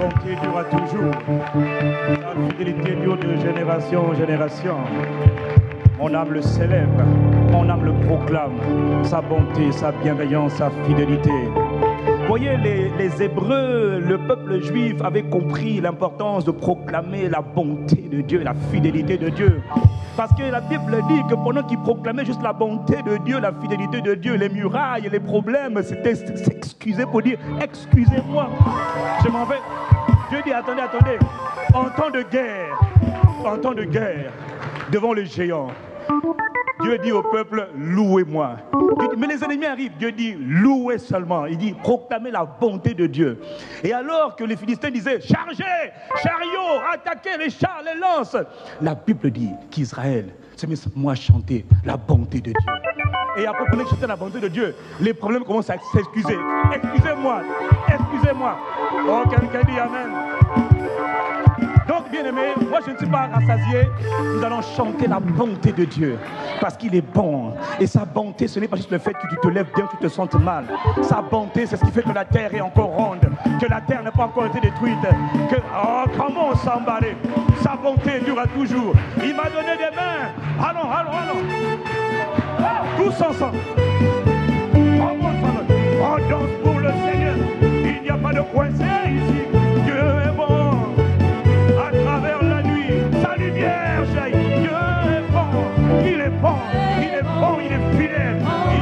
bonté durera toujours. Sa fidélité dure de génération en génération. Mon âme le célèbre, mon âme le proclame. Sa bonté, sa bienveillance, sa fidélité. Voyez, les Hébreux, le peuple juif avait compris l'importance de proclamer la bonté de Dieu, la fidélité de Dieu. Parce que la Bible dit que pendant qu'ils proclamaient juste la bonté de Dieu, la fidélité de Dieu, les murailles, les problèmes, c'était s'excuser pour dire « excusez-moi, je m'en vais ». Dieu dit « attendez, attendez, en temps de guerre, devant les géants, Dieu dit au peuple, louez-moi. Mais les ennemis arrivent, Dieu dit, louez seulement. Il dit, proclamez la bonté de Dieu. Et alors que les Philistins disaient, chargez, chariots, attaquez les chars, les lances. La Bible dit qu'Israël se met moi à chanter la bonté de Dieu. Et après, pendant que chanter la bonté de Dieu, les problèmes commencent à s'excuser. Excusez-moi, excusez-moi. Oh, quelqu'un dit Amen. Donc, bien aimé, moi je ne suis pas rassasié. Nous allons chanter la bonté de Dieu. Parce qu'il est bon. Et sa bonté, ce n'est pas juste le fait que tu te lèves bien, tu te sentes mal. Sa bonté, c'est ce qui fait que la terre est encore ronde. Que la terre n'a pas encore été détruite. Que, oh, comment on s'emballer. Sa bonté durera toujours. Il m'a donné des mains. Allons, allons, allons. Tous ensemble. On danse pour le Seigneur. Il n'y a pas de coincé ici. Dieu est bon. Il est bon, il est bon, il est fidèle,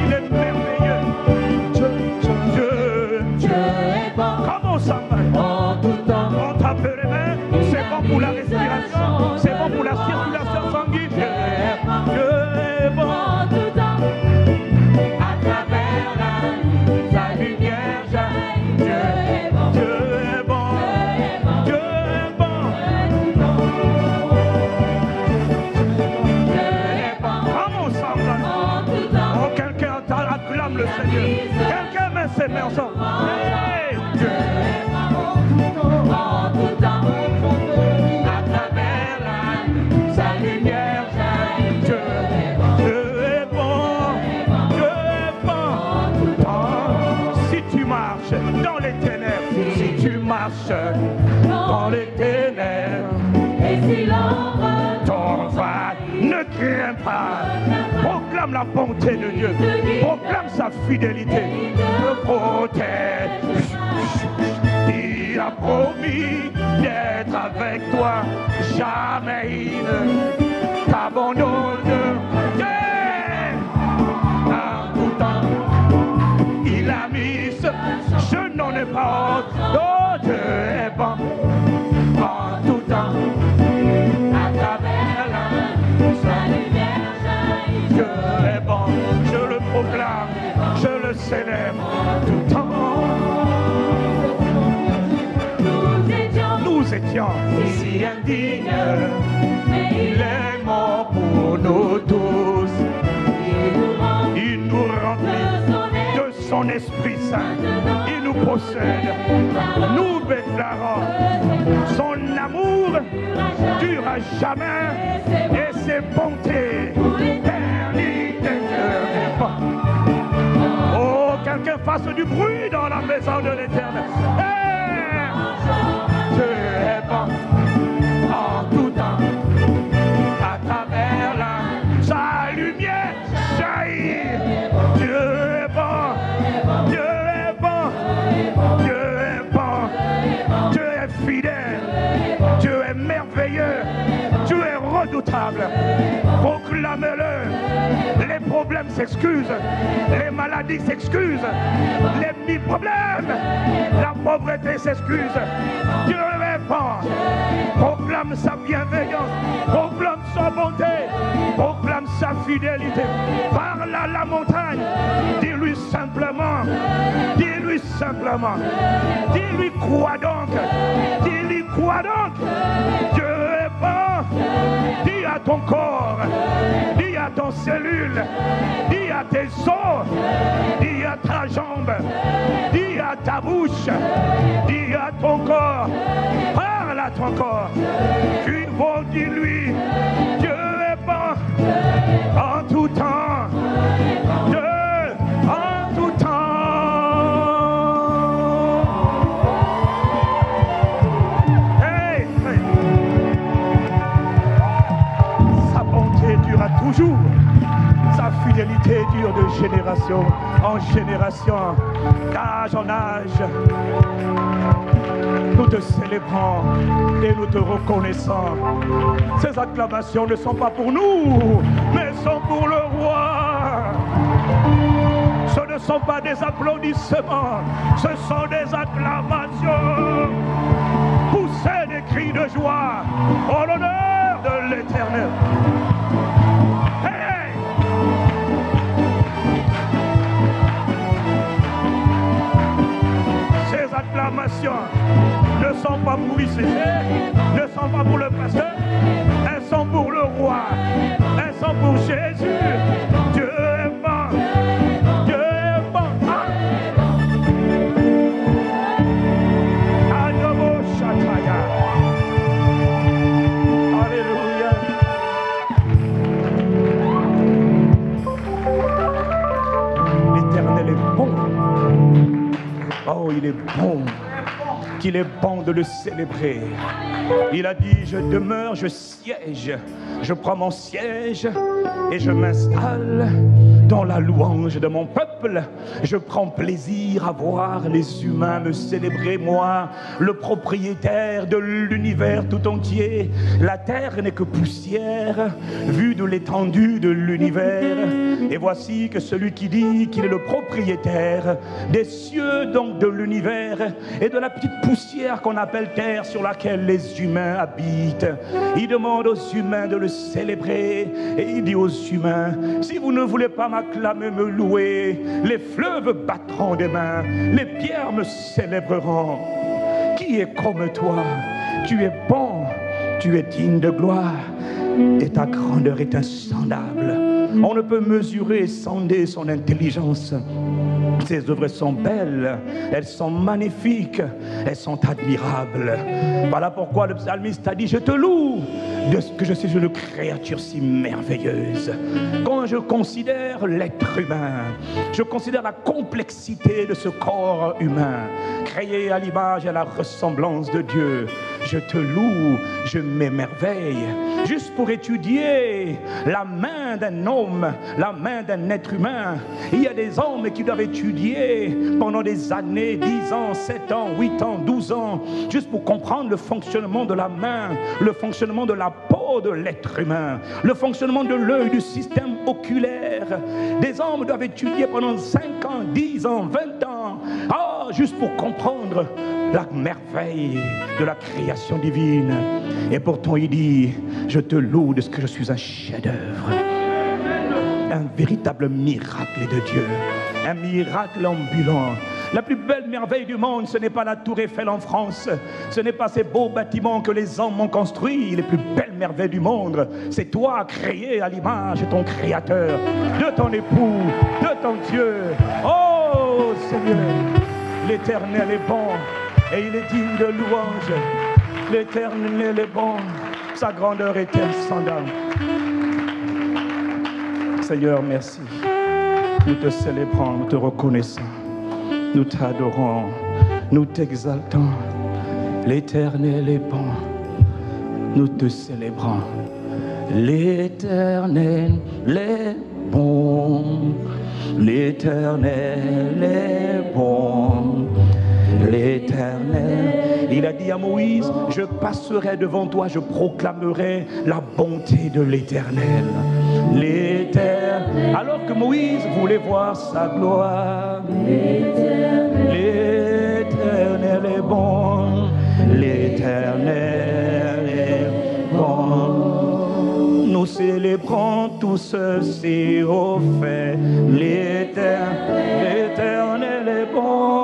il est merveilleux. Dieu est bon. Comment ça va? En tout temps. On tape les mains, c'est bon pour la respiration, c'est bon pour la circulation sanguine. Dieu est bon. En tout temps. À travers sa lumière jaillit. Dieu est bon. Dieu est bon. Dieu est bon. Acclame le Seigneur. Quelqu'un met ses mains ensemble. Hey, Dieu est bon en tout temps. À travers sa lumière jaillit. Dieu est bon. Dieu est bon. Oh, si tu marches dans les ténèbres, si tu marches dans les ténèbres, et si l'ombre t'envahit, ne crains pas. Proclame la bonté de Dieu. Proclame sa fidélité. Le protège. Il a promis d'être avec toi. Jamais il ne t'abandonne. En tout temps, il a mis ce. Je n'en ai pas honte. Oh, Dieu est bon. En tout temps. À travers sa lumière jaillit. Dieu est bon, je le proclame, je le célèbre tout le temps. Nous étions si indignes, mais il est mort pour nous tous. Il nous remplit de son Esprit Saint. Il nous possède. Nous déclarons son amour dure à jamais et ses bontés éternité. Oh, quelqu'un fasse du bruit dans la maison de l'Éternel. Dieu est bon en tout temps. À travers sa lumière jaillit. Dieu est bon. Dieu est bon. Dieu est bon. Dieu est fidèle. Dieu est merveilleux. Dieu est redoutable. Proclamez-le. Les problèmes s'excusent. Les maladies s'excusent. Les problèmes. La pauvreté s'excuse. Dieu est bon. Proclame sa bienveillance. Proclame sa bonté. Proclame sa fidélité. Parle à la montagne. Dis-lui simplement. Dis-lui simplement. Dis-lui crois donc. Dis-lui crois donc. Dieu est bon. Dis à ton corps. Dis à ton cellule. Dis à tes os. Dis à ta jambe. Dis à ta bouche. Dis à ton corps. Parle à ton corps. Tu vas dire lui. Dieu est bon en tout temps. Dieu en tout temps. toujours. Sa fidélité dure de génération en génération, d'âge en âge. Nous te célébrons et nous te reconnaissons. Ces acclamations ne sont pas pour nous, mais sont pour le roi. Ce ne sont pas des applaudissements, ce sont des acclamations. Poussez des cris de joie en l'honneur de l'Éternel. Hey! Ces acclamations ne sont pas pour ici, ne sont pas pour le pasteur, elles sont pour le roi, elles sont pour Jésus. Dieu est bon, Dieu est bon. Adobo Shataya. Alléluia. L'Éternel est bon. Oh, il est bon. Qu'il est bon de le célébrer. Il a dit, je demeure, je siège, je prends mon siège et je m'installe dans la louange de mon peuple. Je prends plaisir à voir les humains me célébrer, moi, le propriétaire de l'univers tout entier. La terre n'est que poussière, vue de l'étendue de l'univers. Et voici que celui qui dit qu'il est le propriétaire des cieux, donc de l'univers, et de la petite poussière qu'on appelle terre sur laquelle les humains habitent, il demande aux humains de le célébrer. Et il dit aux humains, si vous ne voulez pas m'acclamer, me louer, les fleuves battront des mains, les pierres me célébreront. Qui est comme toi? Tu es bon, tu es digne de gloire, et ta grandeur est insondable. On ne peut mesurer et sonder son intelligence. Ses œuvres sont belles, elles sont magnifiques, elles sont admirables. Voilà pourquoi le psalmiste a dit, je te loue de ce que je suis une créature si merveilleuse. Quand je considère l'être humain, je considère la complexité de ce corps humain, créé à l'image et à la ressemblance de Dieu. Je te loue, je m'émerveille, juste pour étudier la main d'un homme, la main d'un être humain. Il y a des hommes qui doivent étudier pendant des années, 10 ans, 7 ans, 8 ans, 12 ans, juste pour comprendre le fonctionnement de la main, le fonctionnement de la peau de l'être humain, le fonctionnement de l'œil, du système oculaire. Des hommes doivent étudier pendant 5 ans, 10 ans, 20 ans, juste pour comprendre la merveille de la création divine. Et pourtant il dit, je te loue de ce que je suis un chef-d'œuvre, un véritable miracle de Dieu, un miracle ambulant. La plus belle merveille du monde, ce n'est pas la tour Eiffel en France, ce n'est pas ces beaux bâtiments que les hommes ont construits. Les plus belles merveilles du monde, c'est toi créé à l'image de ton Créateur, de ton époux, de ton Dieu. Oh Seigneur, l'Éternel est bon et il est digne de louange. L'Éternel est bon, sa grandeur est insondable. Seigneur, merci. Nous te célébrons, nous te reconnaissons, nous t'adorons, nous t'exaltons. L'Éternel est bon, nous te célébrons. L'Éternel est bon, l'Éternel est bon. L'Éternel, il a dit à Moïse, je passerai devant toi, je proclamerai la bonté de l'Éternel. L'Éternel, alors que Moïse voulait voir sa gloire. L'Éternel est bon, l'Éternel est bon. Nous célébrons tout ceci au fait. L'Éternel est bon.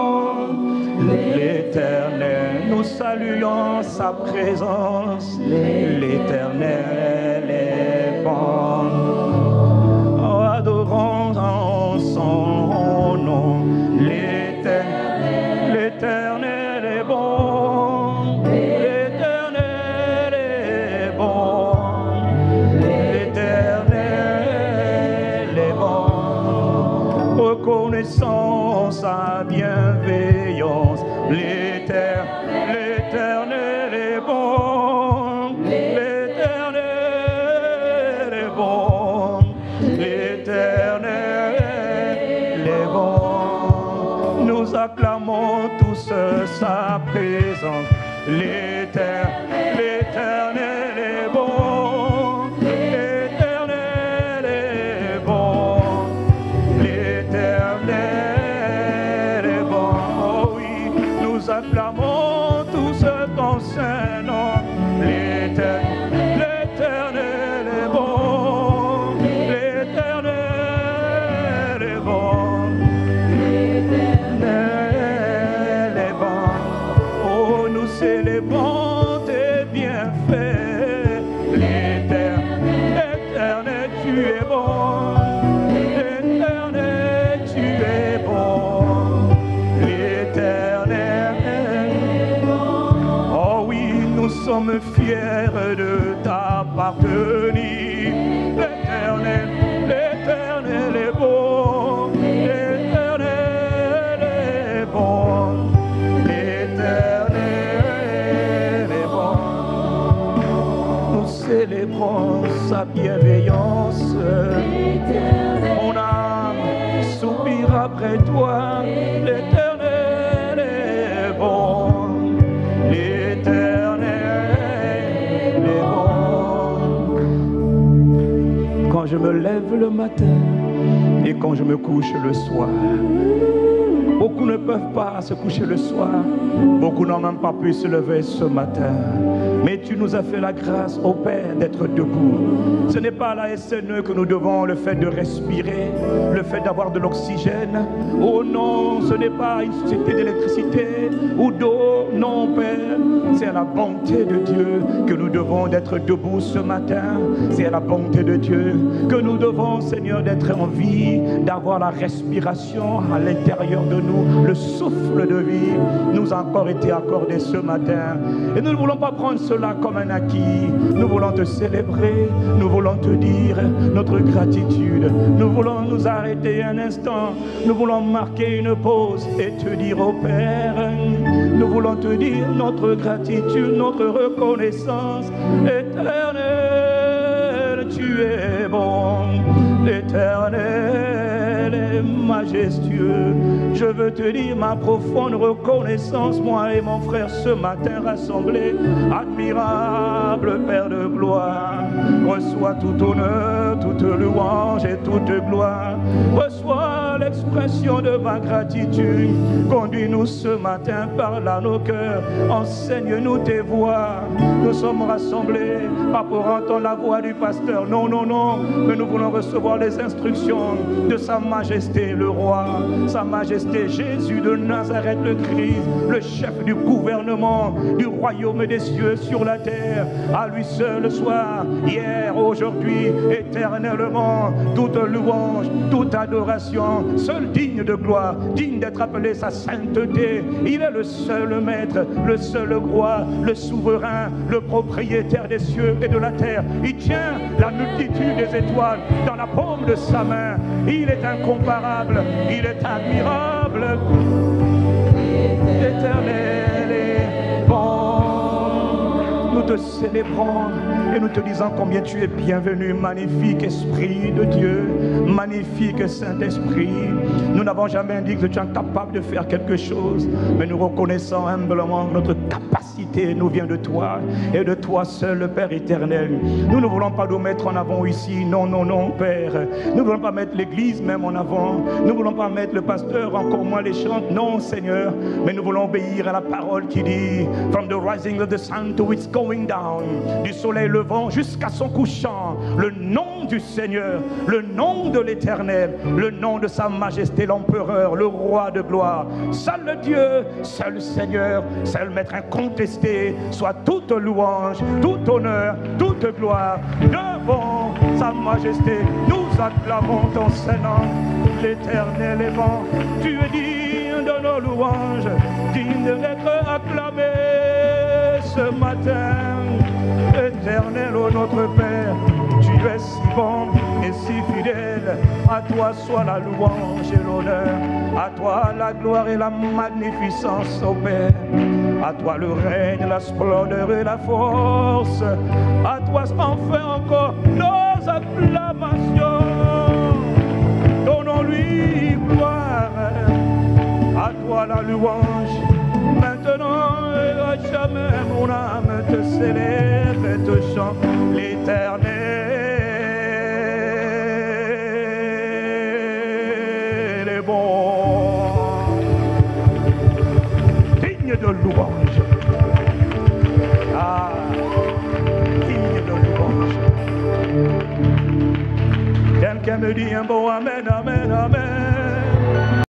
L'Éternel, nous saluons sa présence. L'Éternel est bon. Oh, adorons en son nom. L'Éternel est bon. L'Éternel est bon. L'Éternel est bon. Reconnaissons sa bienveillance. L'Éternel est bon. L'Éternel est bon. nous acclamons tous sa présence. L'éternel est bon, l'éternel est bon, l'éternel est bon. Oh oui, nous acclamons tous ton saint nom. L'éternel est bon, l'éternel est bon, l'éternel est bon. Oh, nous célébrons tes bienfaits. L'éternel, tu es bon. L'éternel, tu es bon. L'éternel est bon. Oh oui, nous sommes fiers de t'appartenir. L'éternel est bon. L'éternel est bon. L'éternel est bon. Nous célébrons sa bienveillance. Mon âme soupire après toi. L'éternel est bon. L'éternel est bon. Quand je me lève le matin et quand je me couche le soir, beaucoup ne peuvent pas se coucher le soir. Beaucoup n'ont même pas pu se lever ce matin. Mais tu nous as fait la grâce, ô Père, d'être debout. Ce n'est pas à la SNE que nous devons le fait de respirer, le fait d'avoir de l'oxygène. Oh non, ce n'est pas une société d'électricité ou d'eau. Non, Père, c'est à la bonté de Dieu que nous devons d'être debout ce matin. C'est à la bonté de Dieu que nous devons, Seigneur, d'être en vie, d'avoir la respiration à l'intérieur de nous. Le souffle de vie nous a encore été accordé ce matin. Et nous ne voulons pas prendre cela comme un acquis. Nous voulons te célébrer. Nous voulons te dire notre gratitude. Nous voulons nous arrêter un instant. Nous voulons marquer une pause et te dire au Père, nous voulons te dire notre gratitude, notre reconnaissance. Éternel, tu es bon. L'Éternel est majestueux. Je veux te dire ma profonde reconnaissance, moi et mon frère ce matin rassemblés. Admirable Père de gloire, reçois tout honneur, toute louange et toute gloire. Reçois l'expression de ma gratitude. Conduis-nous ce matin, parle à nos cœurs, enseigne-nous tes voies. Nous sommes rassemblés, pas pour entendre la voix du pasteur, non, non, non, mais nous voulons recevoir les instructions de Sa Majesté le Roi, Sa Majesté Jésus de Nazareth le Christ, le chef du gouvernement du royaume des cieux sur la terre. À lui seul soit, hier, aujourd'hui, éternellement, toute louange, toute adoration, seul digne de gloire, digne d'être appelé sa sainteté. Il est le seul maître, le seul roi, le souverain, le propriétaire des cieux et de la terre. Il tient la multitude des étoiles dans la paume de sa main. Il est incomparable, il est admirable. L'Éternel est bon. Nous te célébrons et nous te disons combien tu es bienvenu, magnifique Esprit de Dieu, magnifique Saint-Esprit. Nous n'avons jamais dit que tu es incapable de faire quelque chose, mais nous reconnaissons humblement notre capacité nous vient de toi et de toi seul, Père éternel. Nous ne voulons pas nous mettre en avant ici, non, non, non, Père. Nous ne voulons pas mettre l'église même en avant. Nous ne voulons pas mettre le pasteur, encore moins les chantes, non, Seigneur. Mais nous voulons obéir à la parole qui dit From the rising of the sun to its going down, du soleil levant jusqu'à son couchant, le nom du Seigneur, le nom de l'Éternel, le nom de Sa Majesté l'Empereur, le Roi de gloire. Seul Dieu, seul Seigneur, seul Maître incontesté, soit toute louange, tout honneur, toute gloire devant Sa Majesté. Nous acclamons ton Saint-Nom. L'Éternel est bon, tu es digne de nos louanges, digne d'être acclamé ce matin. Éternel, ô notre Père, tu es si bon et si fidèle. À toi soit la louange et l'honneur, à toi la gloire et la magnificence, ô Père. À toi le règne, la splendeur et la force. À toi enfin encore nos acclamations. Donnons-lui gloire. À toi mon âme te célèbre et te chante l'Éternel est bon, digne de louange. Ah, digne de louange. Quelqu'un me dit un bon amen, amen, amen.